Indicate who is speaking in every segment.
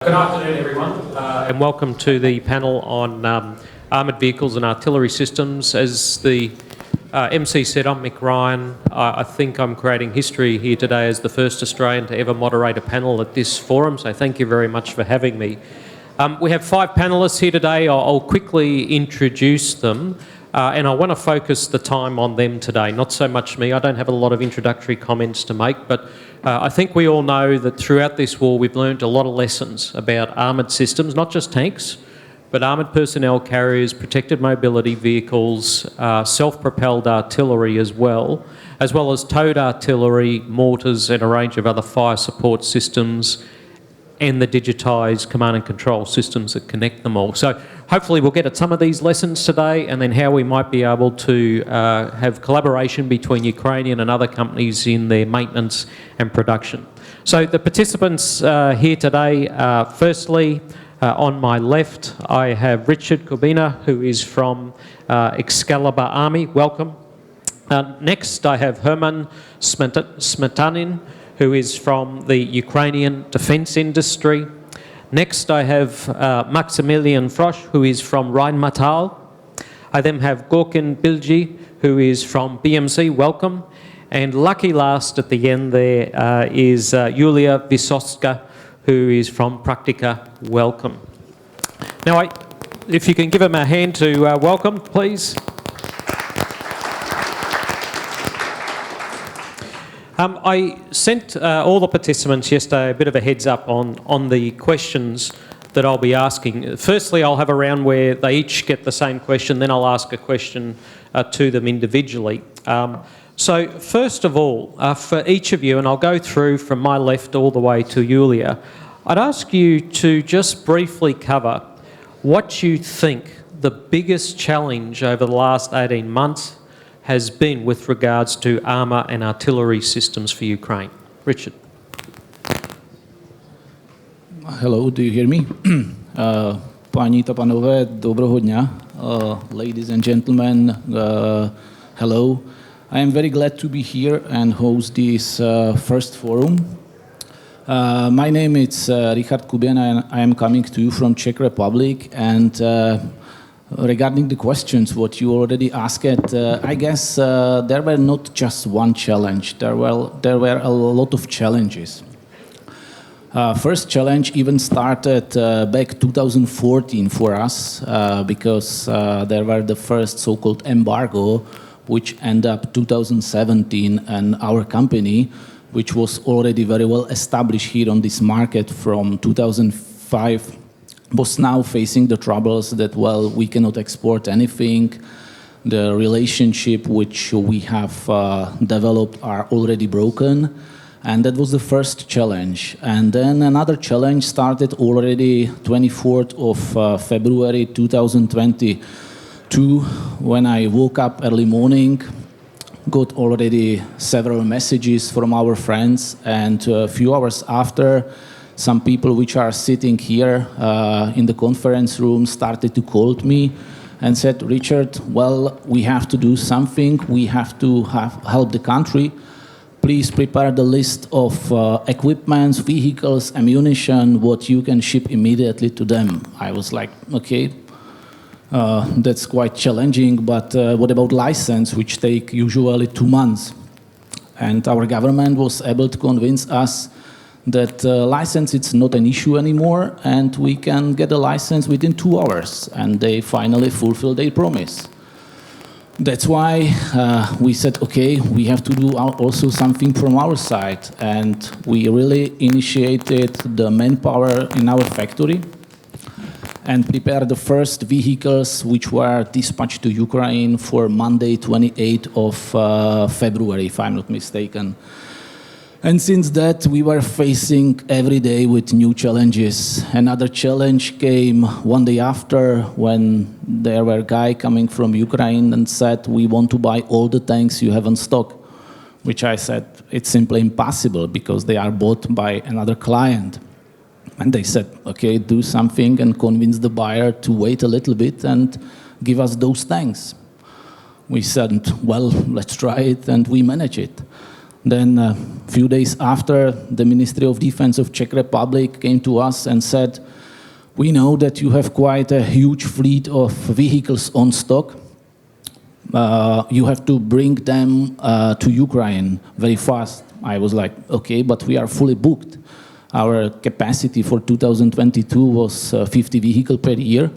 Speaker 1: Good afternoon, everyone, and welcome to the panel on armoured vehicles and artillery systems. As the MC said, I'm Mick Ryan. I think I'm creating history here today as the first Australian to ever moderate a panel at this forum, so thank you very much for having me. We have 5 panellists here today. I'll quickly introduce them, and I want to focus the time on them today, not so much me. I don't have a lot of introductory comments to make, but I think we all know that throughout this war we've learned a lot of lessons about armoured systems, not just tanks, but armoured personnel carriers, protected mobility vehicles, self-propelled artillery as well as towed artillery, mortars and a range of other fire support systems and the digitised command and control systems that connect them all. So hopefully we'll get at some of these lessons today and then how we might be able to have collaboration between Ukrainian and other companies in their maintenance and production. So the participants here today, firstly, on my left, I have Rіхард Кубена, who is from EXCALIBUR ARMY. Welcome. Next, I have Герман Сметанін, who is from the Ukrainian defence industry. Next, I have Максіміліан Фрох, who is from Rheinmetall. I then have Görkan Bilgi, who is from BMC. Welcome. And lucky last at the end there is Julia Wysocka, who is from Practica. Welcome. Now, if you can give them a hand to welcome, please. I sent all the participants yesterday a bit of a heads up on the questions that I'll be asking. Firstly, I'll have a round where they each get the same question, then I'll ask a question to them individually. So first of all, for each of you, and I'll go through from my left all the way to Yulia, I'd ask you to just briefly cover what you think the biggest challenge over the last 18 months has been with regards to armour and artillery systems for Ukraine. Richard.
Speaker 2: Hello, do you hear me? Paní a pánové, dobrého dňa. Ladies and gentlemen, hello. I am very glad to be here and host this first forum. My name is Rіхард Kubena and I am coming to you from Czech Republic, and regarding the questions what you already asked, I guess there were not just one challenge. There were a lot of challenges. First challenge even started back 2014 for us because there were the first so-called embargo, which ended up 2017, and our company, which was already very well established here on this market from 2005, was now facing the troubles that, well, we cannot export anything. The relationship which we have developed are already broken. And that was the first challenge. And then another challenge started already 24th of February 2022, when I woke up early morning, got already several messages from our friends, and a few hours after, some people which are sitting here in the conference room started to call me and said, Richard, well, we have to do something. We have to help the country. Please prepare the list of equipments, vehicles, ammunition, what you can ship immediately to them. I was like, okay, that's quite challenging, but what about license, which take usually 2 months? And our government was able to convince us that license it's not an issue anymore, and we can get a license within 2 hours, and they finally fulfilled their promise. That's why we said, okay, we have to do also something from our side, and we really initiated the manpower in our factory and prepared the first vehicles which were dispatched to Ukraine for Monday, 28th of February, if I'm not mistaken. And since that, we were facing every day with new challenges. Another challenge came one day after, when there were a guy coming from Ukraine and said, we want to buy all the tanks you have in stock, which I said, it's simply impossible because they are bought by another client. And they said, okay, do something and convince the buyer to wait a little bit and give us those tanks. We said, well, let's try it, and we manage it. Then a few days after, the Ministry of Defense of Czech Republic came to us and said, we know that you have quite a huge fleet of vehicles on stock. You have to bring them to Ukraine very fast. I was like, okay, but we are fully booked. Our capacity for 2022 was 50 vehicles per year,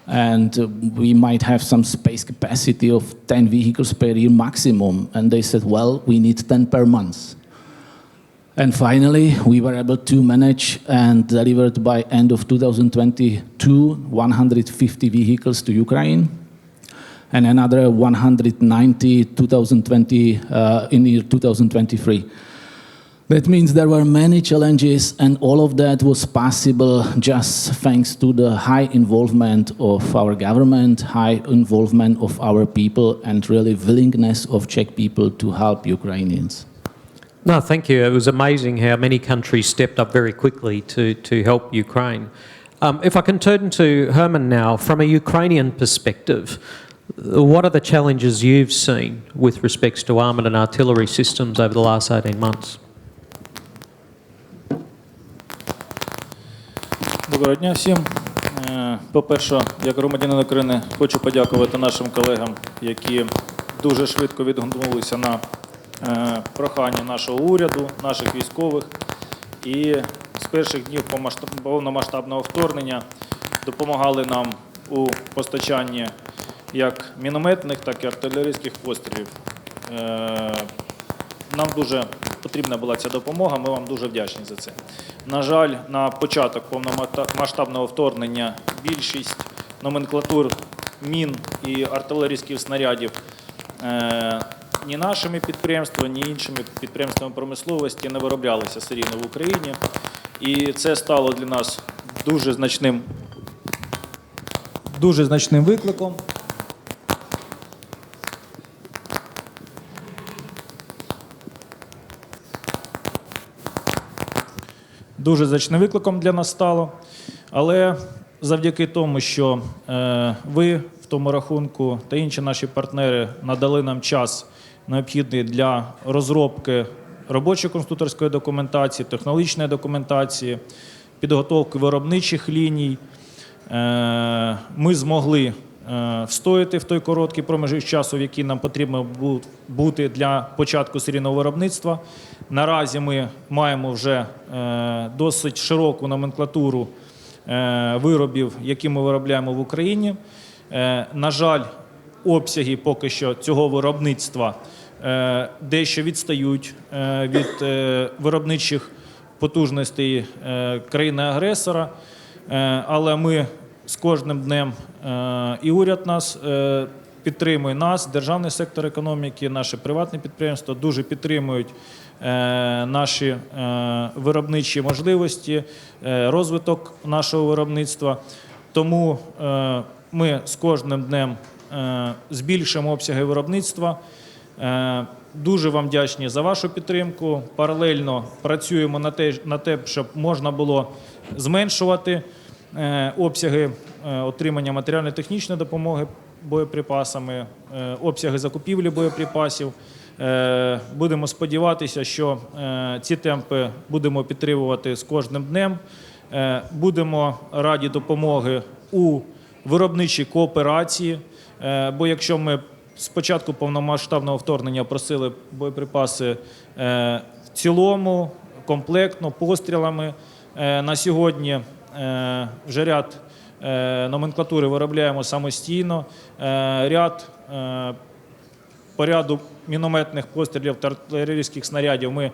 Speaker 2: and we might have some space capacity of 10 vehicles per year maximum. And they said, well, we need 10 per month. And finally, we were able to manage and delivered by end of 2022, 150 vehicles to Ukraine, and another 190 in year 2023. That means there were many challenges, and all of that was possible just thanks to the high involvement of our government, high involvement of our people, and really willingness of Czech people to help Ukrainians.
Speaker 1: No, thank you. It was amazing how many countries stepped up very quickly to help Ukraine. If I can turn to Herman now, from a Ukrainian perspective, what are the challenges you've seen with respects to armoured and artillery systems over the last 18 months?
Speaker 3: Доброго дня всім. По-перше, як громадянин України, хочу подякувати нашим колегам, які дуже швидко відгукнулися на прохання нашого уряду, наших військових. І з перших днів повномасштабного вторгнення допомагали нам у постачанні як мінометних, так і артилерійських пострілів. Нам дуже потрібна була ця допомога, ми вам дуже вдячні за це. На жаль, на початок повномасштабного вторгнення більшість номенклатур мін і артилерійських снарядів ні нашими підприємствами, ні іншими підприємствами промисловості не вироблялися серійно в Україні. І це стало для нас дуже значним викликом. Дуже значним викликом для нас стало, але завдяки тому, що ви в тому рахунку та інші наші партнери надали нам час необхідний для розробки робочої конструкторської документації, технологічної документації, підготовки виробничих ліній, ми змогли встояти в той короткий проміжок часу, в який нам потрібно бути для початку серійного виробництва. Наразі ми маємо вже досить широку номенклатуру виробів, які ми виробляємо в Україні. На жаль, обсяги поки що цього виробництва дещо відстають від виробничих потужностей країни-агресора, але ми з кожним днем і уряд нас підтримує, державний сектор економіки, наші приватні підприємства дуже підтримують наші виробничі можливості, розвиток нашого виробництва. Тому ми з кожним днем збільшуємо обсяги виробництва. Дуже вам вдячні за вашу підтримку. Паралельно працюємо на те, щоб можна було зменшувати обсяги отримання матеріально-технічної допомоги боєприпасами, обсяги закупівлі боєприпасів. Будемо сподіватися, що ці темпи будемо підтримувати з кожним днем. Будемо раді допомоги у виробничій кооперації, бо якщо ми з початку повномасштабного вторгнення просили боєприпаси в цілому, комплектно, пострілами, на сьогодні вже ряд номенклатури виробляємо самостійно, по ряду мінометних пострілів та артилерійських снарядів ми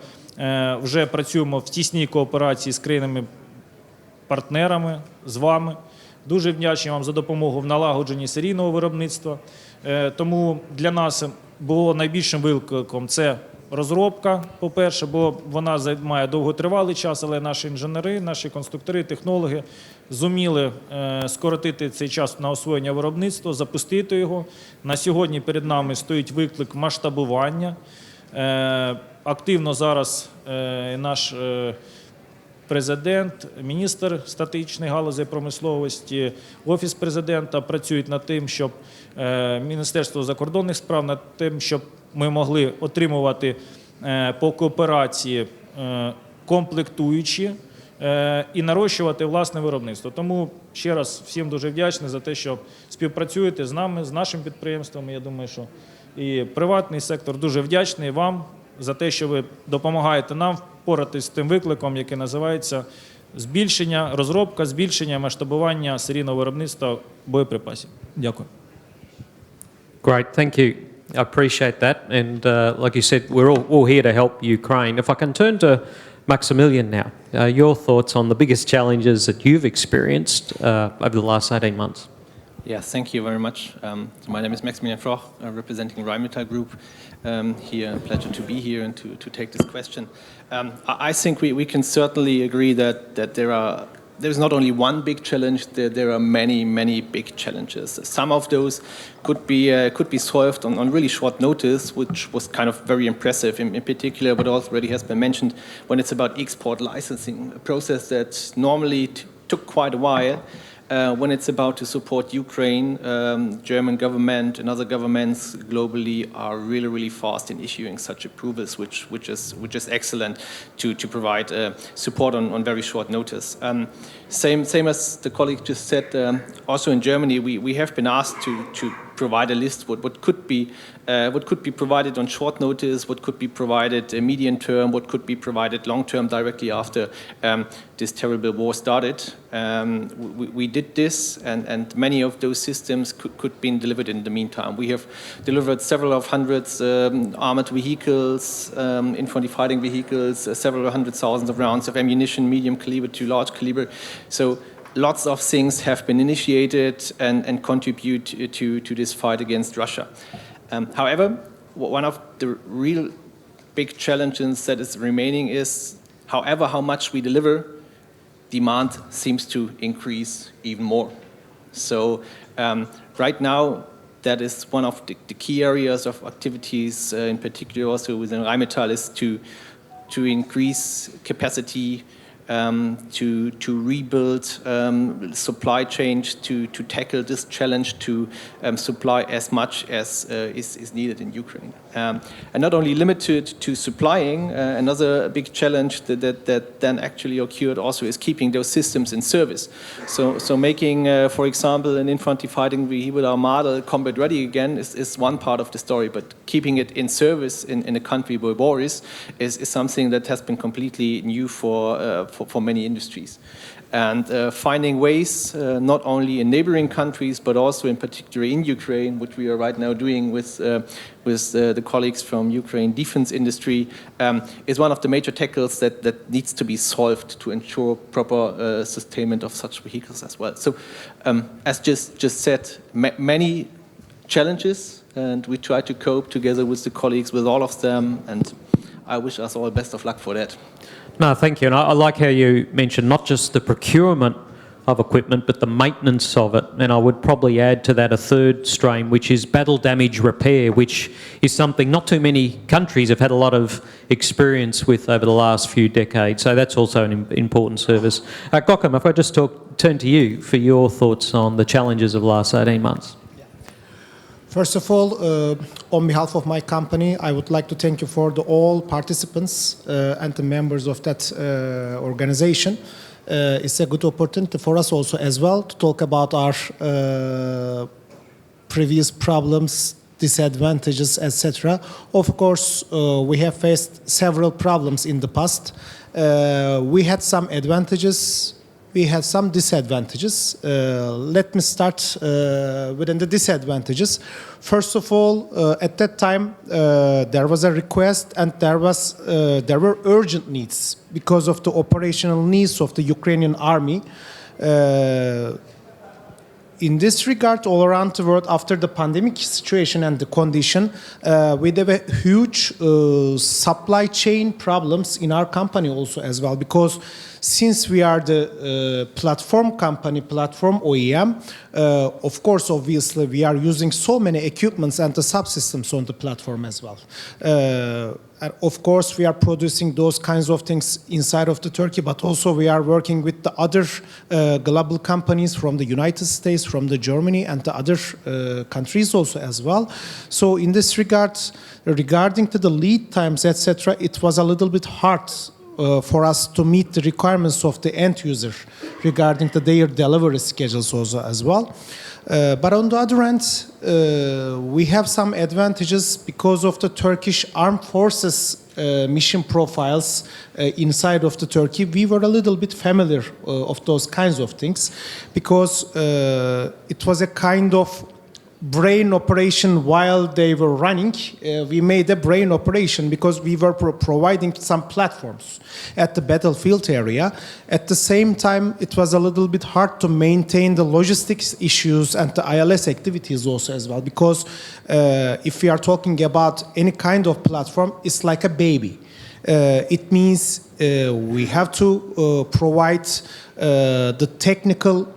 Speaker 3: вже працюємо в тісній кооперації з країнами-партнерами, з вами. Дуже вдячні вам за допомогу в налагодженні серійного виробництва. Тому для нас було найбільшим викликом це розробка, по-перше, бо вона займає довготривалий час, але наші інженери, наші конструктори, технологи зуміли скоротити цей час на освоєння виробництва, запустити його. На сьогодні перед нами стоїть виклик масштабування. Активно зараз наш президент, міністр стратегічної галузі промисловості, Офіс президента працюють над тим, щоб Міністерство закордонних справ, над тим, щоб ми могли отримувати по кооперації комплектуючі і нарощувати власне виробництво. Тому ще раз всім дуже вдячний за те, що співпрацюєте з нами, з нашим підприємством. Я думаю, що і приватний сектор дуже вдячний вам за те, що ви допомагаєте нам впоратись з тим викликом, який називається збільшення, розробка, збільшення, масштабування серійного виробництва боєприпасів. Дякую.
Speaker 1: Great, thank you. I appreciate that. And like you said, we're all here to help Ukraine. If I can turn to Maximilian now, your thoughts on the biggest challenges that you've experienced over the last 18 months.
Speaker 4: Yeah, thank you very much. My name is Maximilian Froch, representing Rheinmetall Group. Here, a pleasure to be here and to take this question. I think we can certainly agree that there's not only one big challenge, there are many big challenges. Some of those could be solved on really short notice, which was kind of very impressive in particular, but already has been mentioned when it's about export licensing, a process that normally took quite a while. When it's about to support Ukraine, German government and other governments globally are really fast in issuing such approvals, which is excellent to provide support on very short notice. Same as the colleague just said. Also in Germany, we have been asked to provide a list what could be provided on short notice, what could be provided medium term, what could be provided long term directly after this terrible war started. We did this, and many of those systems could be delivered in the meantime. We have delivered several of hundreds armored vehicles, infantry fighting vehicles, several hundred thousands of rounds of ammunition, medium caliber to large caliber. So lots of things have been initiated and contribute to this fight against Russia. However, one of the real big challenges that is remaining is, however how much we deliver, demand seems to increase even more. So right now, that is one of the key areas of activities, in particular also within Rheinmetall, is to increase capacity, to rebuild supply chains, to tackle this challenge, to supply as much as is needed in Ukraine. And not only limited to supplying, another big challenge that then actually occurred also is keeping those systems in service. So making, for example, an infantry fighting vehicle armada combat ready again is one part of the story, but keeping it in service in a country where war is something that has been completely new for many industries. And finding ways, not only in neighboring countries, but also in particular in Ukraine, which we are right now doing with the colleagues from Ukraine defense industry, is one of the major tackles that needs to be solved to ensure proper sustainment of such vehicles as well. So, as just said, many challenges, and we try to cope together with the colleagues with all of them, and I wish us all best of luck for that.
Speaker 1: No, thank you. And I like how you mentioned not just the procurement of equipment, but the maintenance of it. And I would probably add to that a third strain, which is battle damage repair, which is something not too many countries have had a lot of experience with over the last few decades. So that's also an important service. Gokam, if I just turn to you for your thoughts on the challenges of the last 18 months.
Speaker 5: First of all, on behalf of my company, I would like to thank you for all participants and the members of that organization. It's a good opportunity for us also as well to talk about our previous problems, disadvantages, etc. Of course, we have faced several problems in the past. We had some advantages. We had some disadvantages. Let me start with the disadvantages. First of all, at that time, there was a request and there were urgent needs because of the operational needs of the Ukrainian army. In this regard, all around the world, after the pandemic situation and the condition, we have a huge supply chain problems in our company also as well, because since we are the platform company, platform OEM, of course, obviously, we are using so many equipments and the subsystems on the platform as well. of course, we are producing those kinds of things inside of the Turkey, but also we are working with the other global companies from the United States, from the Germany, and the other countries also as well. So in this regard, regarding to the lead times, etc., it was a little bit hard for us to meet the requirements of the end user regarding to their delivery schedules also as well. But on the other hand, we have some advantages because of the Turkish armed forces mission profiles inside of the Turkey. We were a little bit familiar of those kinds of things because it was a kind of brain operation while they were running. We made a brain operation because we were providing some platforms at the battlefield area. At the same time, it was a little bit hard to maintain the logistics issues and the ILS activities also as well, because if we are talking about any kind of platform, it's like a baby. It means we have to provide the technical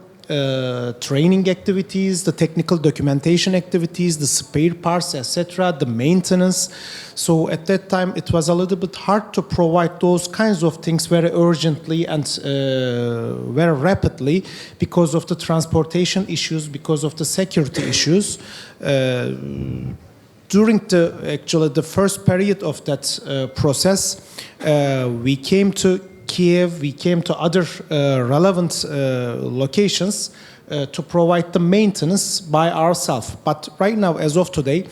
Speaker 5: training activities, the technical documentation activities, the spare parts, etc., the maintenance. So at that time, it was a little bit hard to provide those kinds of things very urgently and very rapidly because of the transportation issues, because of the security issues. During the first period of that process, we came to Kiev, we came to other relevant locations to provide the maintenance by ourselves. But right now, as of today,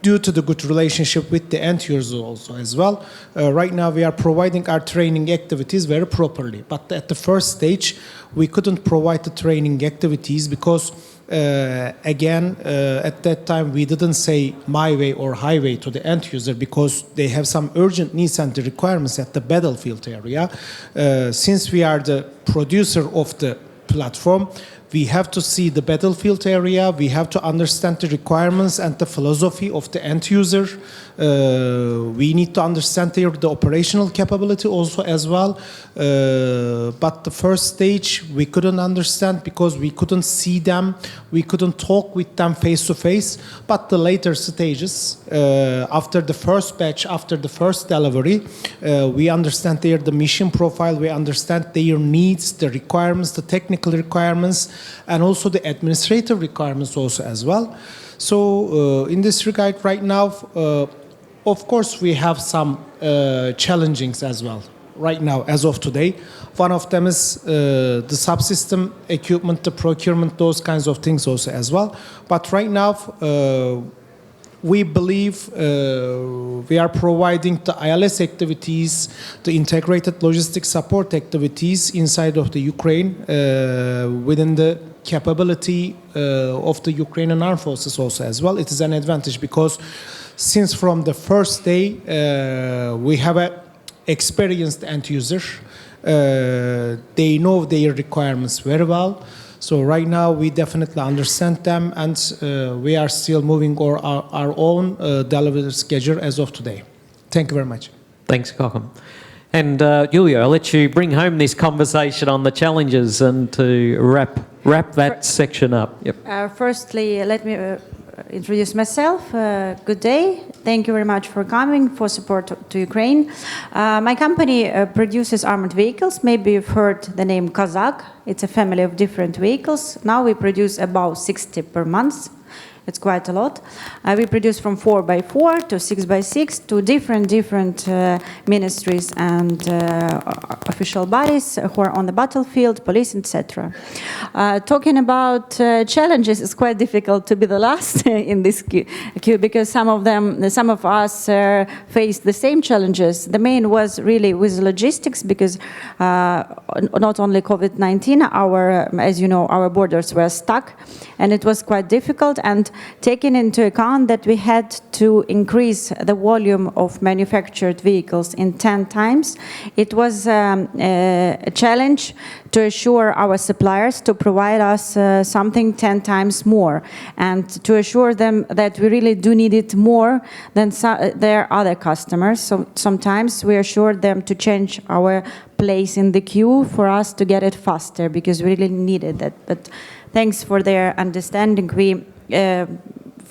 Speaker 5: due to the good relationship with the end users also as well, right now we are providing our training activities very properly. But at the first stage, we couldn't provide the training activities because again, at that time, we didn't say my way or highway to the end user because they have some urgent needs and the requirements at the battlefield area. Since we are the producer of the platform, we have to see the battlefield area, we have to understand the requirements and the philosophy of the end user. We need to understand the operational capability also as well. But the first stage we couldn't understand because we couldn't see them, we couldn't talk with them face to face. But the later stages, after the first batch, after the first delivery, we understand the mission profile, we understand their needs, the requirements, the technical requirements, and also the administrative requirements also as well. So in this regard right now, of course we have some challenges as well right now as of today. One of them is the subsystem equipment, the procurement, those kinds of things also as well. But right now we believe we are providing the ILS activities, the integrated logistics support activities inside of the Ukraine within the capability of the Ukrainian armed forces also as well. It is an advantage because since from the first day we have an experienced end user. They know their requirements very well. So right now we definitely understand them and we are still moving our own delivery schedule as of today. Thank you very much.
Speaker 1: Thanks, Kocham. And Julia, I'll let you bring home this conversation on the challenges and to wrap that section up. Yep.
Speaker 6: Firstly, let me introduce myself. Good day. Thank you very much for coming, for support to Ukraine. My company produces armored vehicles. Maybe you've heard the name Kazakh. It's a family of different vehicles. Now we produce about 60 per month. It's quite a lot. We produce from 4x4 to 6x6 to different ministries and official bodies who are on the battlefield, police, etc. Talking about challenges, it's quite difficult to be the last in this queue because some of us faced the same challenges. The main was really with logistics because not only COVID-19, as you know, our borders were stuck, and it was quite difficult. And taking into account that we had to increase the volume of manufactured vehicles in 10 times, it was a challenge to assure our suppliers to provide us something 10 times more and to assure them that we really do need it more than their other customers. So sometimes we assured them to change our place in the queue for us to get it faster because we really needed that. But thanks for their understanding.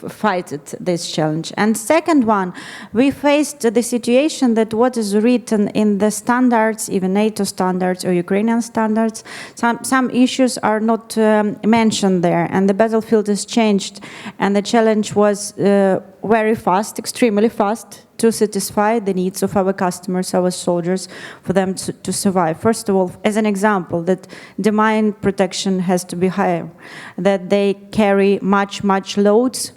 Speaker 6: fight this challenge. And second one, we faced the situation that what is written in the standards, even NATO standards or Ukrainian standards, some issues are not mentioned there, and the battlefield has changed, and the challenge was very fast, extremely fast, to satisfy the needs of our customers, our soldiers, for them to survive. First of all, as an example, that the mine protection has to be higher, that they carry much loads.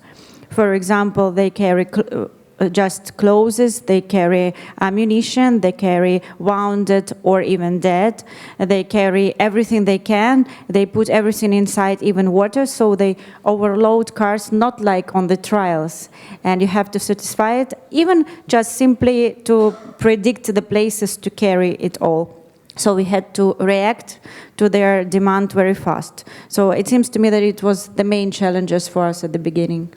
Speaker 6: For example, they carry just clothes, they carry ammunition, they carry wounded or even dead, they carry everything they can, they put everything inside, even water, so they overload cars, not like on the trials. And you have to satisfy it, even just simply to predict the places to carry it all. So we had to react to their demand very fast. So it seems to me that it was the main challenges for us at the beginning.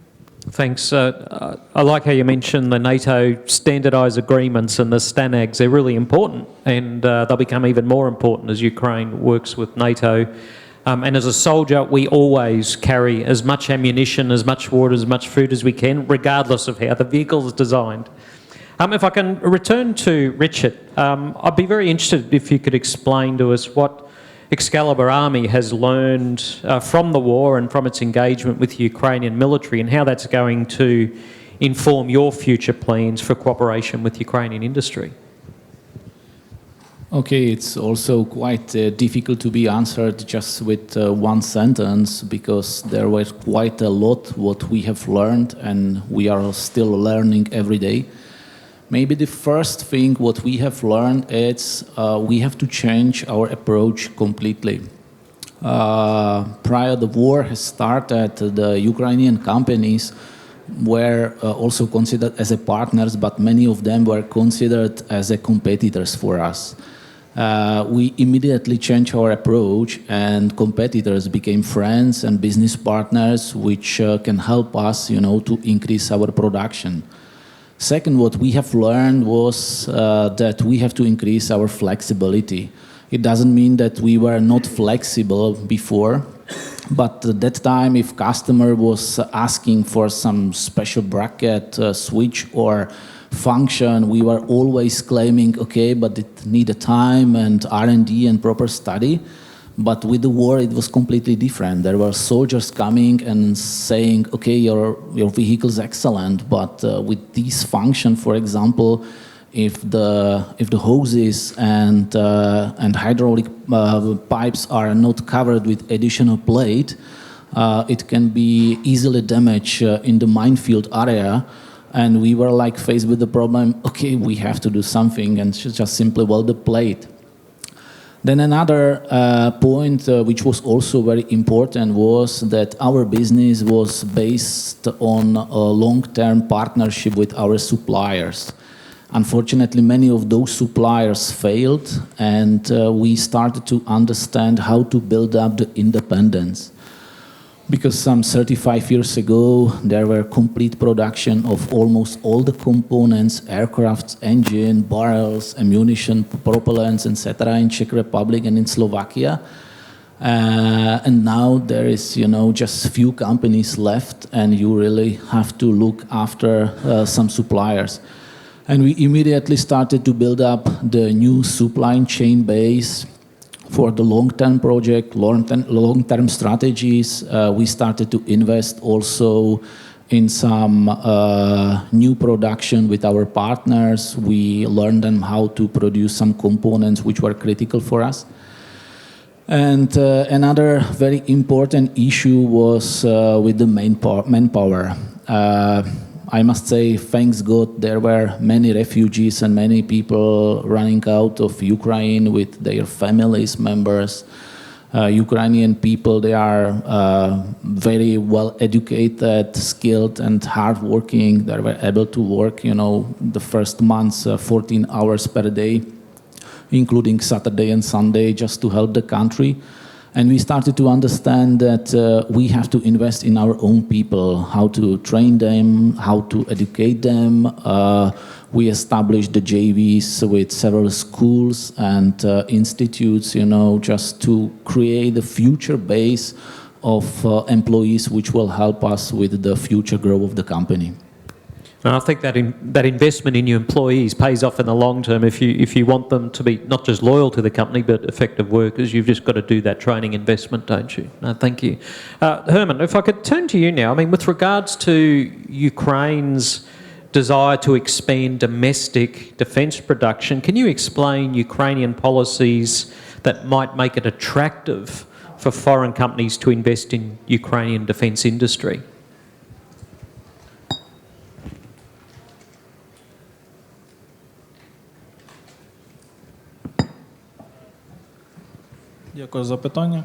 Speaker 1: Thanks. I like how you mentioned the NATO standardised agreements and the STANAGs. They're really important, and they'll become even more important as Ukraine works with NATO. And as a soldier, we always carry as much ammunition, as much water, as much food as we can, regardless of how the vehicle is designed. If I can return to Richard, I'd be very interested if you could explain to us what EXCALIBUR ARMY has learned from the war and from its engagement with the Ukrainian military, and how that's going to inform your future plans for cooperation with Ukrainian industry.
Speaker 2: Okay, it's also quite difficult to be answered just with one sentence, because there was quite a lot what we have learned, and we are still learning every day. Maybe the first thing what we have learned is we have to change our approach completely. Prior the war has started, the Ukrainian companies were also considered as a partners, but many of them were considered as a competitors for us. We immediately changed our approach, and competitors became friends and business partners, which can help us, to increase our production. Second, what we have learned was that we have to increase our flexibility. It doesn't mean that we were not flexible before, but at that time, if customer was asking for some special bracket, switch or function, we were always claiming, okay, but it needed time and R&D and proper study. But with the war, it was completely different. There were soldiers coming and saying, okay, your vehicle is excellent, but with this function, for example, if the hoses and hydraulic pipes are not covered with additional plate, it can be easily damaged in the minefield area. And we were like faced with the problem, okay, we have to do something, and just simply weld the plate. Then another point which was also very important was that our business was based on a long-term partnership with our suppliers. Unfortunately, many of those suppliers failed, and we started to understand how to build up the independence. Because some 35 years ago, there were complete production of almost all the components, aircrafts, engine, barrels, ammunition, propellants, etc. in Czech Republic and in Slovakia. And now there is, just few companies left, and you really have to look after some suppliers. And we immediately started to build up the new supply chain base for the long-term project, long-term strategies. We started to invest also in some new production with our partners. We learned them how to produce some components which were critical for us. And another very important issue was with the manpower. I must say, thanks God, there were many refugees and many people running out of Ukraine with their families, members. Ukrainian people, they are very well educated, skilled, and hardworking. They were able to work, the first months, 14 hours per day, including Saturday and Sunday, just to help the country. And we started to understand that we have to invest in our own people, how to train them, how to educate them. We established the JVs with several schools and institutes, just to create a future base of employees which will help us with the future growth of the company.
Speaker 1: And I think that investment in your employees pays off in the long term if you want them to be not just loyal to the company but effective workers. You've just got to do that training investment, don't you? No, thank you. Herman, if I could turn to you now. I mean, with regards to Ukraine's desire to expand domestic defence production, can you explain Ukrainian policies that might make it attractive for foreign companies to invest in Ukrainian defence industry?
Speaker 3: Дякую за питання.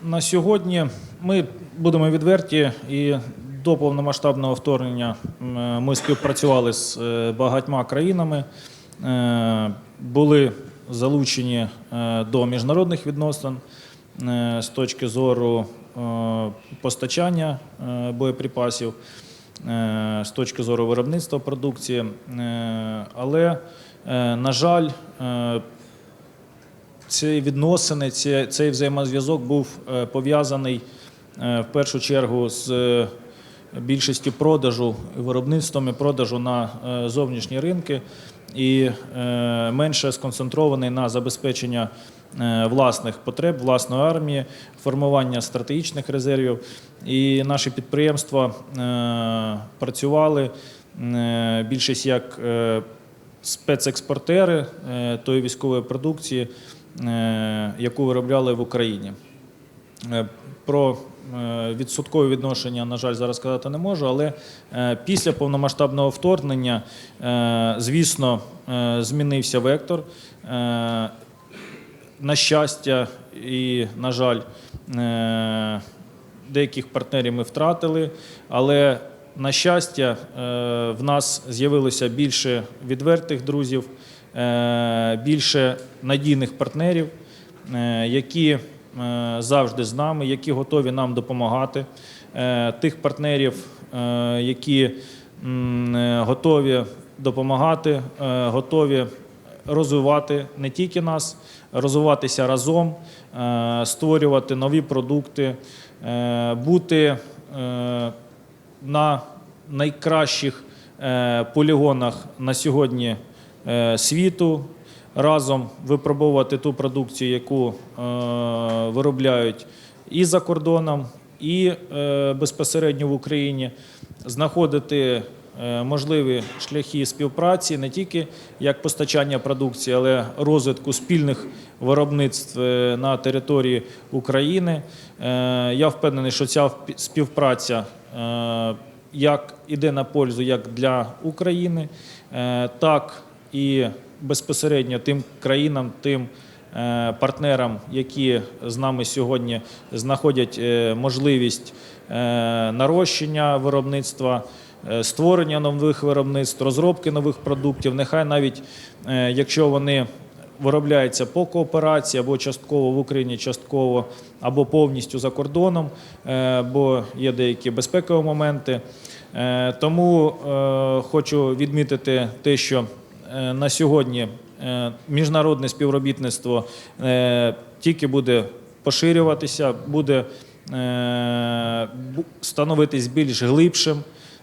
Speaker 3: На сьогодні ми будемо відверті, і до повномасштабного вторгнення ми співпрацювали з багатьма країнами, були залучені до міжнародних відносин з точки зору постачання боєприпасів, з точки зору виробництва продукції. Але, на жаль, ці відносини, цей взаємозв'язок був пов'язаний в першу чергу з більшістю продажу, виробництвом і продажу на зовнішні ринки і менше сконцентрований на забезпечення власних потреб, власної армії, формування стратегічних резервів. І наші підприємства працювали більшість як спецекспортери тої військової продукції, яку виробляли в Україні. Про відсоткове відношення, на жаль, зараз сказати не можу, але після повномасштабного вторгнення, звісно, змінився вектор. На щастя і, на жаль, деяких партнерів ми втратили, але, на щастя, в нас з'явилося більше відвертих друзів, більше надійних партнерів, які завжди з нами, які готові нам допомагати. Тих партнерів, які готові допомагати, готові розвивати не тільки нас, розвиватися разом, створювати нові продукти, бути на найкращих полігонах на сьогодні світу, разом випробовувати ту продукцію, яку виробляють і за кордоном, і безпосередньо в Україні, знаходити можливі шляхи співпраці не тільки як постачання продукції, але розвитку спільних виробництв на території України. Я впевнений, що ця співпраця як іде на пользу як для України, так і безпосередньо тим країнам, тим партнерам, які з нами сьогодні знаходять можливість нарощення виробництва, створення нових виробництв, розробки нових продуктів. Нехай навіть, якщо вони виробляються по кооперації або частково в Україні, частково або повністю за кордоном, бо є деякі безпекові моменти. Тому хочу відмітити те, що на сьогодні міжнародне співробітництво тільки буде поширюватися, буде становитись більш глибшим,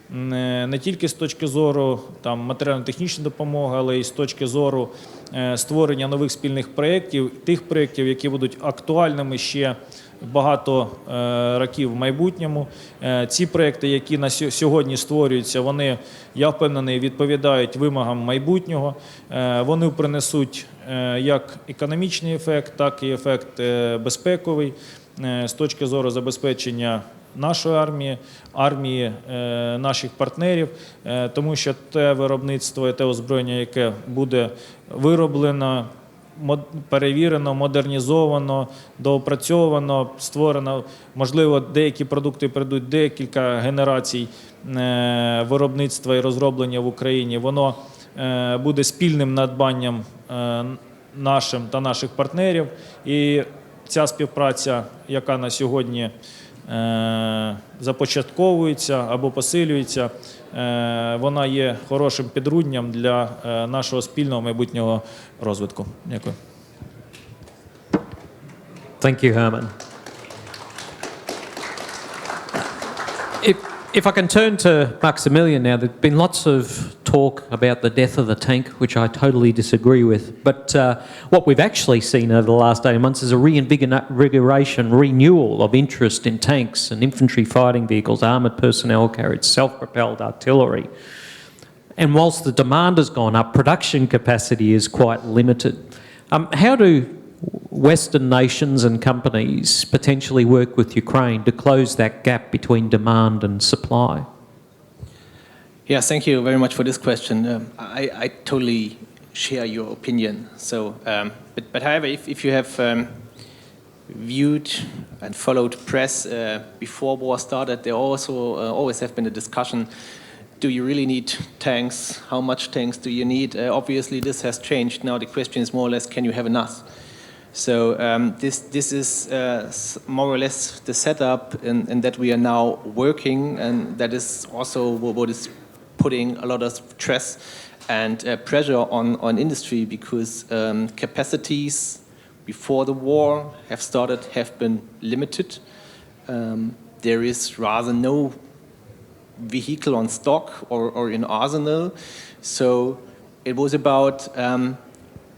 Speaker 3: не тільки з точки зору матеріально-технічної допомоги, але й з точки зору створення нових спільних проєктів, тих проєктів, які будуть актуальними ще багато років в майбутньому. Ці проєкти, які на сьогодні створюються, вони, я впевнений, відповідають вимогам майбутнього. Вони принесуть як економічний ефект, так і ефект безпековий з точки зору забезпечення нашої армії, армії наших партнерів, тому що те виробництво і те озброєння, яке буде вироблено, перевірено, модернізовано, доопрацьовано, створено, можливо, деякі продукти пройдуть декілька генерацій виробництва і розроблення в Україні, воно буде спільним надбанням нашим та наших партнерів. І ця співпраця, яка на сьогодні започатковується або посилюється, вона є хорошим підґрунтям для нашого спільного майбутнього розвитку. Дякую.
Speaker 1: Thank you, Herman. If I can turn to Maximilian now, there's been lots of talk about the death of the tank, which I totally disagree with. But what we've actually seen over the last 18 months is a reinvigoration, renewal of interest in tanks and infantry fighting vehicles, armoured personnel carriage, self-propelled artillery. And whilst the demand has gone up, production capacity is quite limited. How do Western nations and companies potentially work with Ukraine to close that gap between demand and supply?
Speaker 4: Yeah, thank you very much for this question. I totally share your opinion. So, but however, if you have viewed and followed press before war started, there also always have been a discussion. Do you really need tanks? How much tanks do you need? Obviously, this has changed. Now the question is more or less, can you have enough? So this is more or less the setup in that we are now working, and that is also what is putting a lot of stress and pressure on industry, because capacities before the war have been limited. There is rather no vehicle on stock or in arsenal, so it was about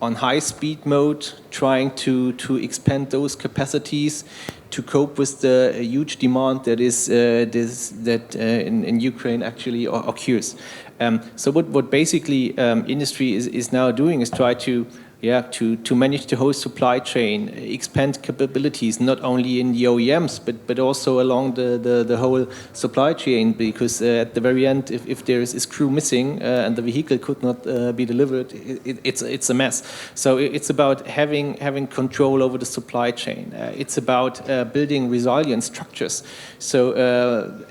Speaker 4: on high-speed mode, trying to expand those capacities to cope with the huge demand that in Ukraine actually occurs. So what basically industry is now doing is try to manage the whole supply chain, expand capabilities not only in the OEMs but also along the whole supply chain, because at the very end, if there is a screw missing and the vehicle could not be delivered, it's a mess. So it's about having control over the supply chain. It's about building resilient structures, so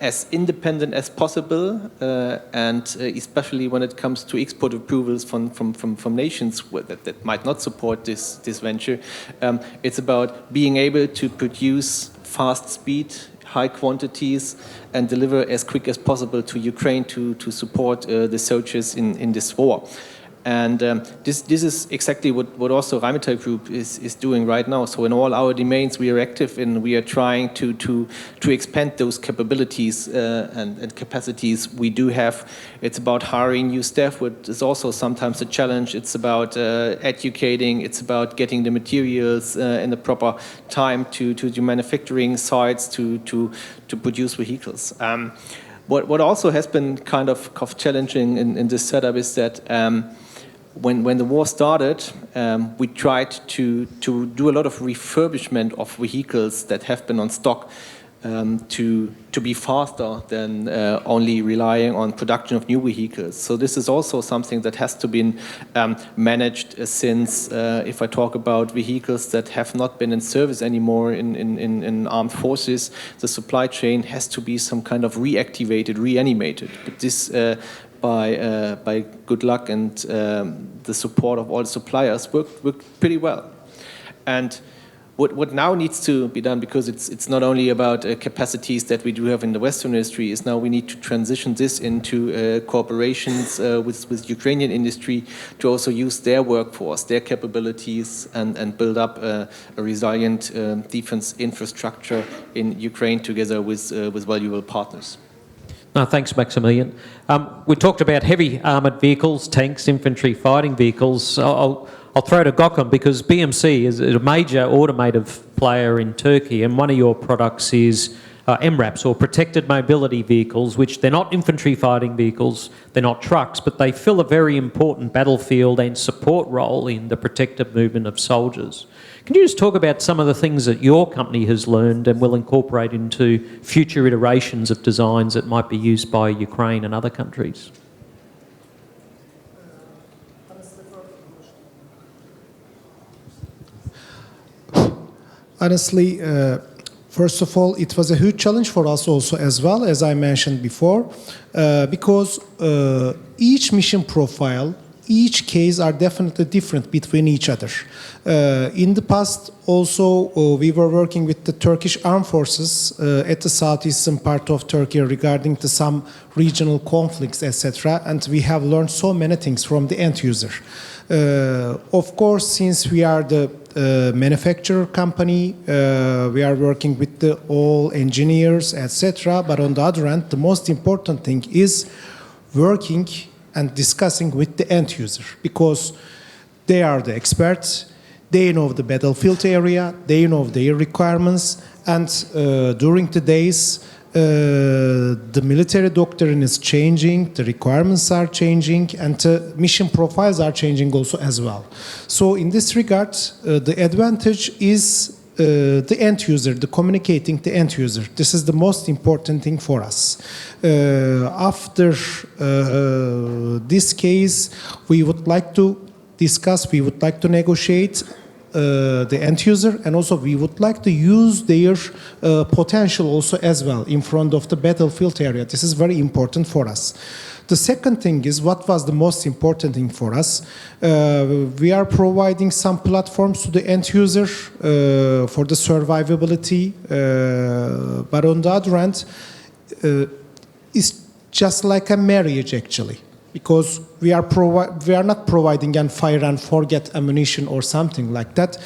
Speaker 4: as independent as possible, and especially when it comes to export approvals from nations that might not support this venture. It's about being able to produce fast speed, high quantities, and deliver as quick as possible to Ukraine to support the soldiers in this war. And this is exactly what also Rheinmetall Group is doing right now. So in all our domains we are active in, we are trying to expand those capabilities and capacities we do have. It's about hiring new staff, which is also sometimes a challenge. It's about educating, it's about getting the materials in the proper time to manufacturing sites to produce vehicles. What also has been kind of challenging in this setup is that when the war started, we tried to do a lot of refurbishment of vehicles that have been on stock to be faster than only relying on production of new vehicles. So this is also something that has to be managed, since if I talk about vehicles that have not been in service anymore in armed forces, the supply chain has to be some kind of reactivated, reanimated. But this by good luck and the support of all suppliers worked pretty well. And what now needs to be done, because it's not only about capacities that we do have in the Western industry, is now we need to transition this into cooperations with Ukrainian industry to also use their workforce, their capabilities, and build up a resilient defense infrastructure in Ukraine together with valuable partners.
Speaker 1: No, thanks, Maximilian. We talked about heavy armoured vehicles, tanks, infantry, fighting vehicles. I'll throw to Gökhan, because BMC is a major automotive player in Turkey, and one of your products is MRAPs, or protected mobility vehicles, which they're not infantry fighting vehicles, they're not trucks, but they fill a very important battlefield and support role in the protective movement of soldiers. Can you just talk about some of the things that your company has learned and will incorporate into future iterations of designs that might be used by Ukraine and other countries?
Speaker 5: Honestly, first of all, it was a huge challenge for us also, as well, as I mentioned before, because each mission profile each case are definitely different between each other. In the past, also, we were working with the Turkish armed forces at the southeastern part of Turkey regarding to some regional conflicts, etc. And we have learned so many things from the end user. Of course, since we are the manufacturer company, we are working with the all engineers, etc. But on the other hand, the most important thing is working and discussing with the end user, because they are the experts, they know the battlefield area, they know their requirements, and during the days, the military doctrine is changing, the requirements are changing, and the mission profiles are changing also as well. So in this regard, the advantage is the end user, the communicating the end user. This is the most important thing for us. After this case, we would like to discuss, we would like to negotiate the end user, and also we would like to use their potential also as well in front of the battlefield area. This is very important for us. The second thing is, what was the most important thing for us? We are providing some platforms to the end user for the survivability, but on the other hand, it's just like a marriage actually, because we are not providing a fire and forget ammunition or something like that.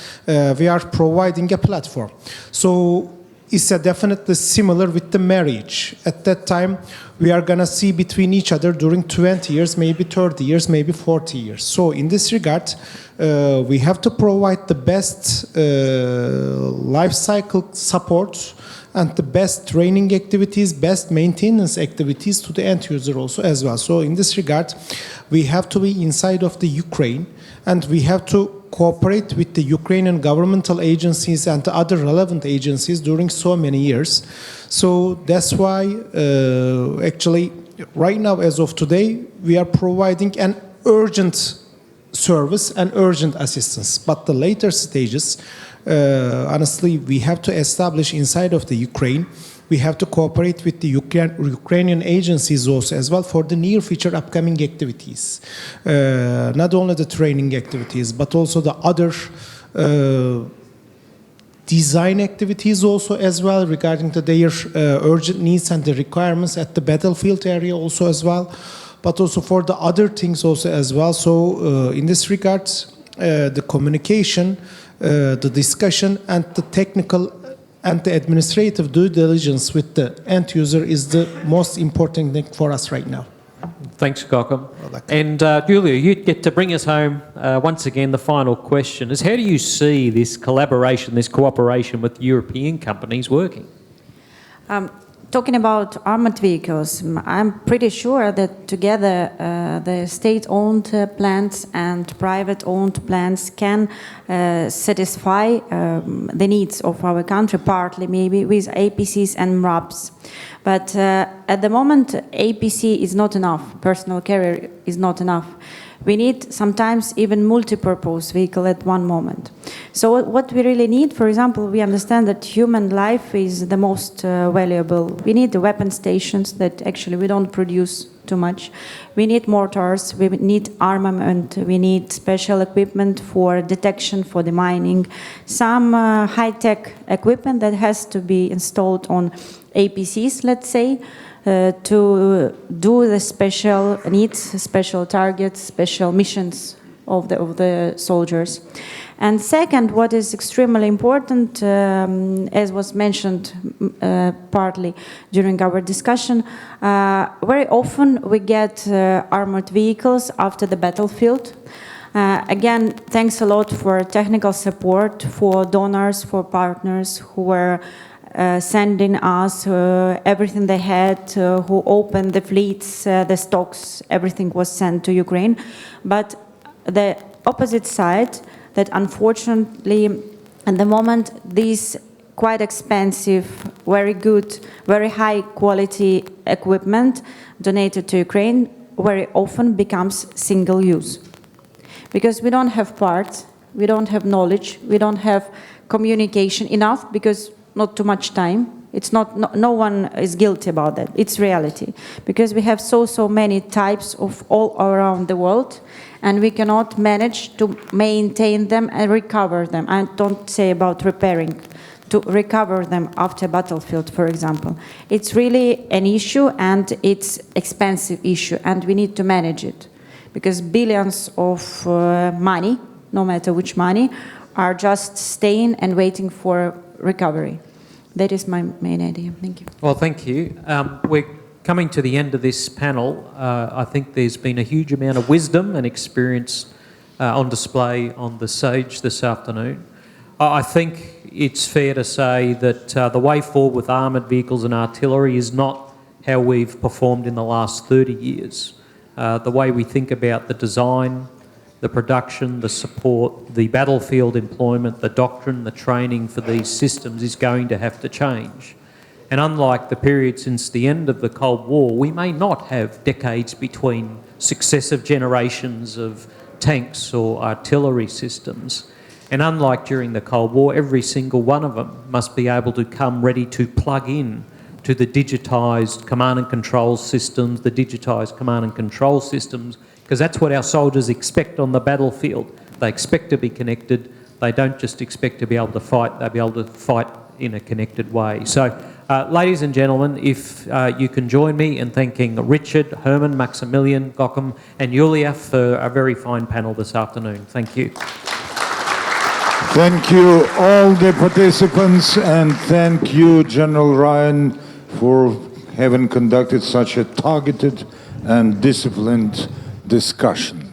Speaker 5: We are providing a platform. So it's definitely similar with the marriage. At that time, we are going to see between each other during 20 years, maybe 30 years, maybe 40 years. So in this regard, we have to provide the best life cycle support and the best training activities, best maintenance activities to the end user also as well. So in this regard, we have to be inside of the Ukraine, and we have to cooperate with the Ukrainian governmental agencies and the other relevant agencies during so many years. So that's why actually right now, as of today, we are providing an urgent service and urgent assistance. But the later stages, honestly, we have to establish inside of the Ukraine, we have to cooperate with the Ukrainian agencies also as well for the near future upcoming activities. Not only the training activities, but also the other design activities also as well regarding to their urgent needs and the requirements at the battlefield area also as well, but also for the other things also as well. So in this regard, the communication, the discussion, and the technical and the administrative due diligence with the end user is the most important thing for us right now.
Speaker 1: Thanks, Gokam. And Julia, you get to bring us home once again. The final question is, how do you see this collaboration, this cooperation with European companies working?
Speaker 6: Talking about armored vehicles, I'm pretty sure that together the state-owned plants and private-owned plants can satisfy the needs of our country, partly maybe with APCs and MRAPs. But at the moment, APC is not enough, personal carrier is not enough. We need sometimes even multi-purpose vehicle at one moment. So what we really need, for example, we understand that human life is the most valuable. We need the weapon stations that actually we don't produce too much. We need mortars, we need armament, we need special equipment for detection, for the mining, some high-tech equipment that has to be installed on APCs, let's say, to do the special needs, special targets, special missions of the soldiers. And second, what is extremely important, as was mentioned partly during our discussion, very often we get armored vehicles after the battlefield. Again, thanks a lot for technical support, for donors, for partners who were sending us everything they had, who opened the fleets, the stocks, everything was sent to Ukraine. But the opposite side, that unfortunately, at the moment, these quite expensive, very good, very high quality equipment donated to Ukraine very often becomes single use. Because we don't have parts, we don't have knowledge, we don't have communication enough, because not too much time It's not, no one is guilty about that. It's reality. Because we have so many types of all around the world, and we cannot manage to maintain them and recover them. I don't say about repairing, to recover them after battlefield, for example. It's really an issue, and it's expensive issue, and we need to manage it. Because billions of money, no matter which money, are just staying and waiting for recovery. That is my main idea. Thank you.
Speaker 1: Well, thank you. We're coming to the end of this panel. I think there's been a huge amount of wisdom and experience on display on the stage this afternoon. I think it's fair to say that the way forward with armoured vehicles and artillery is not how we've performed in the last 30 years. The way we think about the design, the production, the support, the battlefield employment, the doctrine, the training for these systems is going to have to change. And unlike the period since the end of the Cold War, we may not have decades between successive generations of tanks or artillery systems. And unlike during the Cold War, every single one of them must be able to come ready to plug in to the digitised command and control systems, the digitised command and control systems, because that's what our soldiers expect on the battlefield. They expect to be connected. They don't just expect to be able to fight, they'll be able to fight in a connected way. So, ladies and gentlemen, if you can join me in thanking Richard, Herman, Maximilian, Gokkum and Yulia for a very fine panel this afternoon. Thank you.
Speaker 7: Thank you all the participants, and thank you General Ryan for having conducted such a targeted and disciplined discussion.